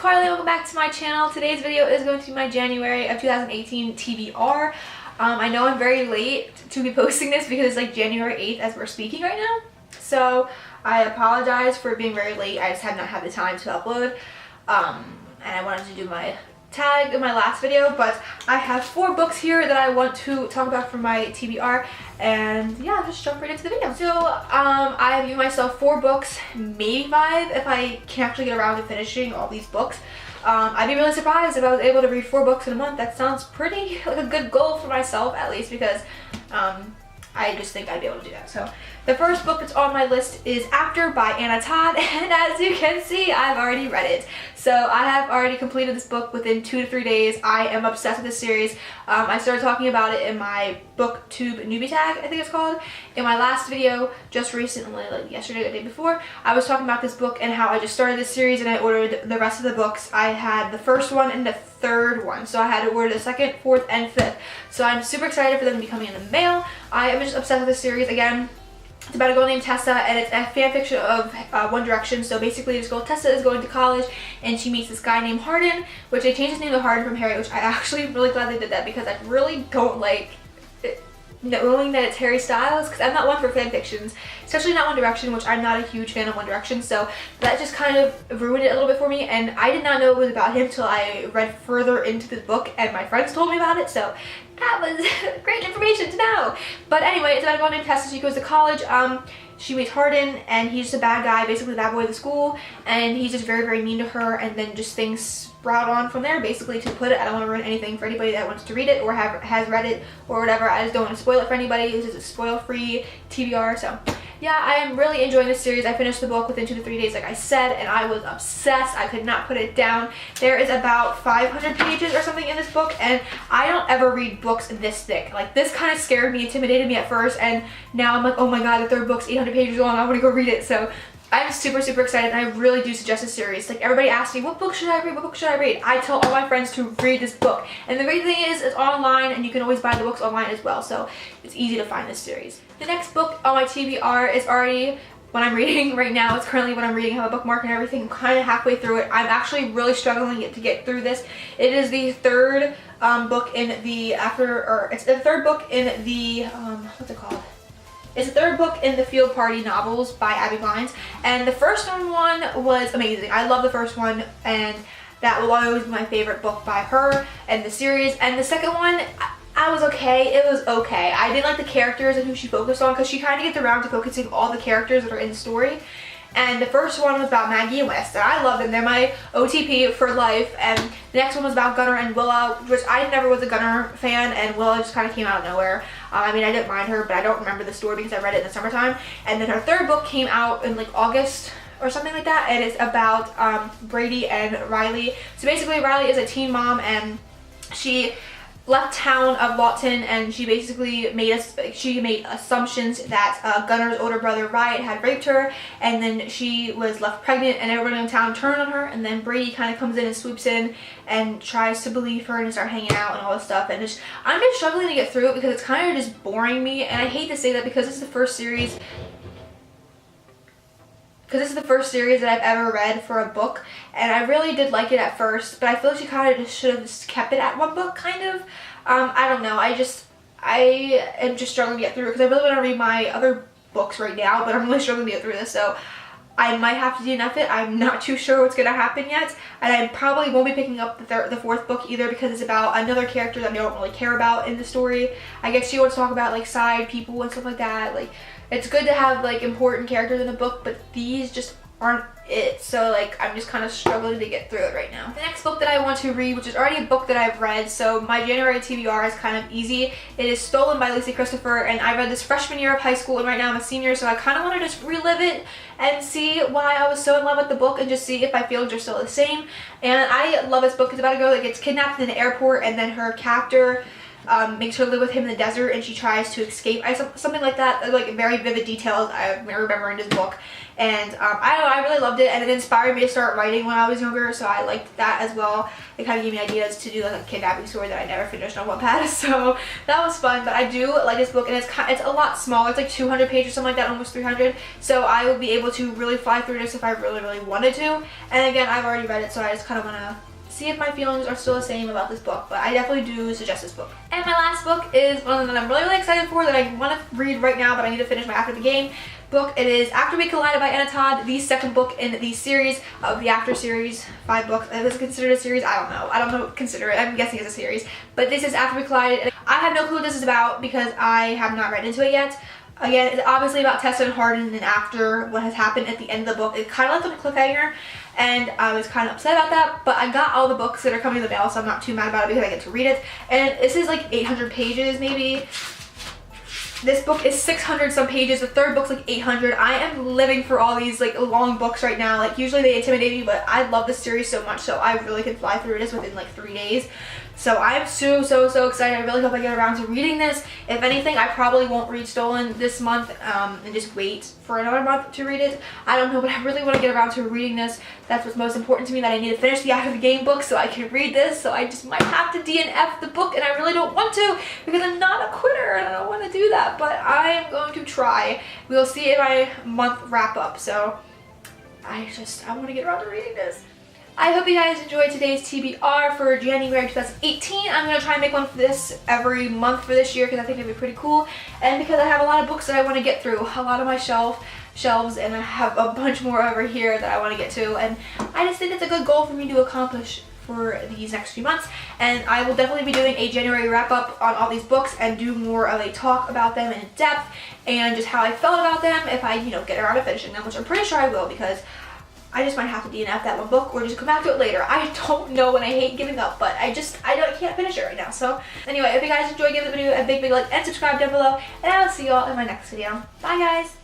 Carly. Welcome back to my channel. Today's video is going to be my January of 2018 TBR. I know I'm very late to be posting this because it's like January 8th as we're speaking right now. So I apologize for being very late. I just have not had the time to upload. And I wanted to do my tag in my last video, but I have 4 books here that I want to talk about for my TBR, and yeah, just jump right into the video. So I have given myself 4 books, maybe 5 if I can actually get around to finishing all these books. I'd be really surprised if I was able to read 4 books in a month. That sounds pretty like a good goal for myself, at least, because I just think I'd be able to do that. So the first book that's on my list is After by Anna Todd, and as you can see, I've already read it. So I have already completed this book within 2 to 3 days. I am obsessed with this series. I started talking about it in my booktube newbie tag, I think it's called. In my last video, just recently, like yesterday or the day before, I was talking about this book and how I just started this series and I ordered the rest of the books. I had the first one and the third one, so I had to order the 2nd, 4th, and 5th. So I'm super excited for them to be coming in the mail. I am just obsessed with this series. Again, it's about a girl named Tessa, and it's a fan fiction of One Direction. So basically this girl Tessa is going to college and she meets this guy named Hardin, which they changed his name to Hardin from Harry, which I actually really glad they did that because I really don't like knowing that it's Harry Styles, because I'm not one for fan fictions, especially not One Direction, which I'm not a huge fan of One Direction, so that just kind of ruined it a little bit for me, and I did not know it was about him till I read further into the book and my friends told me about it, so that was great information to know. But anyway, it's about a girl named Tessa. She goes to college. She meets Hardin, and he's just a bad guy, basically the bad boy of the school, and he's just very, very mean to her, and then just things sprout on from there, basically, to put it. I don't want to ruin anything for anybody that wants to read it or has read it or whatever. I just don't want to spoil it for anybody. This is a spoil-free TBR, so yeah, I am really enjoying this series. I finished the book within 2 to 3 days, like I said, and I was obsessed. I could not put it down. There is about 500 pages or something in this book, and I don't ever read books this thick. Like, this kind of scared me, intimidated me at first, and now I'm like, oh my god, the 3rd book's 800 pages long. I want to go read it. So I'm super, super excited, and I really do suggest this series. Like, everybody asks me, what book should I read? What book should I read? I tell all my friends to read this book. And the great thing is, it's online, and you can always buy the books online as well, so it's easy to find this series. The next book on my TBR is already what I'm reading right now. It's currently what I'm reading. I have a bookmark and everything. I'm kind of halfway through it. I'm actually really struggling to get through this. It is the 3rd book in the it's the 3rd book in the, what's it called? It's the 3rd book in the Field Party novels by Abby Glines, and the first one was amazing. I love the first one, and that will always be my favorite book by her and the series. And the second one, I was okay. It was okay. I didn't like the characters and who she focused on, because she kind of gets around to focusing all the characters that are in the story. And the first one was about Maggie and West, and I love them. They're my OTP for life. And the next one was about Gunnar and Willow, which I never was a Gunnar fan, and Willow just kind of came out of nowhere. I mean, I didn't mind her, but I don't remember the story because I read it in the summertime. And then her 3rd book came out in like August or something like that, and it's about Brady and Riley. So basically, Riley is a teen mom, and she left town of Lawton, and she basically made assumptions that Gunnar's older brother Riot had raped her, and then she was left pregnant, and everyone in town turned on her, and then Brady kind of comes in and swoops in and tries to believe her and start hanging out and all this stuff. And I'm just struggling to get through it because it's kind of just boring me, and I hate to say that because this is the first series that I've ever read for a book, and I really did like it at first, but I feel like she kind of just should have just kept it at 1 book, kind of. I don't know, I am just struggling to get through it because I really want to read my other books right now, but I'm really struggling to get through this, so I might have to DNF it. I'm not too sure what's going to happen yet, and I probably won't be picking up the 4th book either because it's about another character that I don't really care about in the story. I guess she wants to talk about like side people and stuff like that. Like, it's good to have like important characters in a book, but these just aren't it. So like, I'm just kind of struggling to get through it right now. The next book that I want to read, which is already a book that I've read, so my January TBR is kind of easy. It is Stolen by Lucy Christopher, and I read this freshman year of high school, and right now I'm a senior, so I kind of want to just relive it and see why I was so in love with the book and just see if my feelings are still the same. And I love this book. It's about a girl that gets kidnapped in an airport, and then her captor makes her live with him in the desert and she tries to escape. Something like that, like very vivid details I remember in this book. And I don't know, I really loved it, and it inspired me to start writing when I was younger, so I liked that as well. It kind of gave me ideas to do like a kidnapping story that I never finished on Wattpad, so that was fun. But I do like this book, and it's a lot smaller. It's like 200 pages or something like that, almost 300, so I will be able to really fly through this if I really wanted to. And again, I've already read it, so I just kind of want to see if my feelings are still the same about this book, but I definitely do suggest this book. And my last book is one that I'm really excited for, that I want to read right now, but I need to finish my After the Game book. It is After We Collided by Anna Todd, the second book in the series of the After series, 5 books. Is it considered a series? I don't know, consider it. I'm guessing it's a series, but this is After We Collided. I have no clue what this is about because I have not read into it yet. Again, it's obviously about Tessa and Hardin, and after what has happened at the end of the book, it kind of left on a cliffhanger, and I was kind of upset about that, but I got all the books that are coming in the mail, so I'm not too mad about it because I get to read it. And this is like 800 pages maybe. This book is 600 some pages. The third book's like 800. I am living for all these like long books right now. Like usually they intimidate me, but I love this series so much, so I really can fly through this within like 3 days. So I'm so excited. I really hope I get around to reading this. If anything, I probably won't read Stolen this month and just wait for another month to read it. I don't know, but I really want to get around to reading this. That's what's most important to me, that I need to finish the After the Game book so I can read this. So I just might have to DNF the book, and I really don't want to because I'm not a quitter and I don't want to do that, but I am going to try. We'll see in my month wrap up. So I want to get around to reading this. I hope you guys enjoyed today's TBR for January 2018. I'm going to try and make one for this every month for this year because I think it'd be pretty cool. And because I have a lot of books that I want to get through, a lot of my shelves, and I have a bunch more over here that I want to get to. And I just think it's a good goal for me to accomplish for these next few months. And I will definitely be doing a January wrap up on all these books and do more of a talk about them in depth and just how I felt about them if I, get around to finishing them, which I'm pretty sure I will because I just might have to DNF that one book or just come back to it later. I don't know, and I hate giving up, but I can't finish it right now. So anyway, if you guys enjoyed, give the video a big like and subscribe down below, and I will see y'all in my next video. Bye guys!